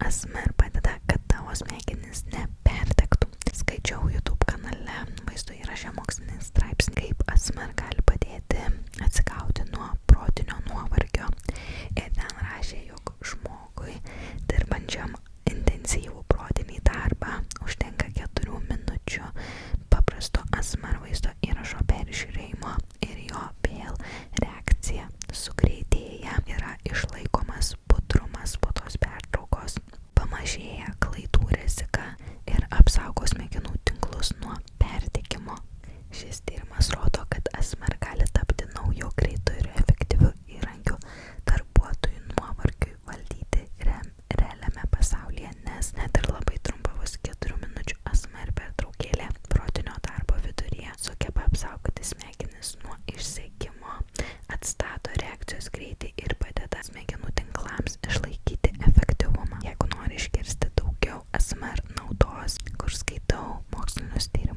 ASMR padeda, kad tavo smegenys nepertektų. Skaičiau YouTube kanale vaizdo įraše mokslinį straipsnį, kaip ASMR gali padėti atsigauti nuo protinio nuovargio. Ir ten rašė, jog žmogui dirbančiam intensyvų protinį darbą užtenka 4 minučių paprasto ASMR vaizdo įrašo peržiūrėjimo ir jo vėl reakcija sugreitėja, yra išlaikomas budrumas po tos pertraukos, pamažėja klaidų rizika ir apsaugo smegenų tinklus nuo perdegimo. Šis tyrimas rodo, kad ASMR gali tapti nauju greitu ir efektyviu įrankiu darbuotojų nuovargiui valdyti realiame pasaulyje, nes net ir labai trumpa vos 4 minučių ASMR pertraukėlė protinio darbo viduryje sugeba apsaugoti smegenis nuo išsekimo, atstato reakcijos greitį ir padeda smegenų tinklams išlaikyti efektyvumą. Jeigu nori išgirsti daugiau ASMR naudos, kur skaitau mokslinius tyrimus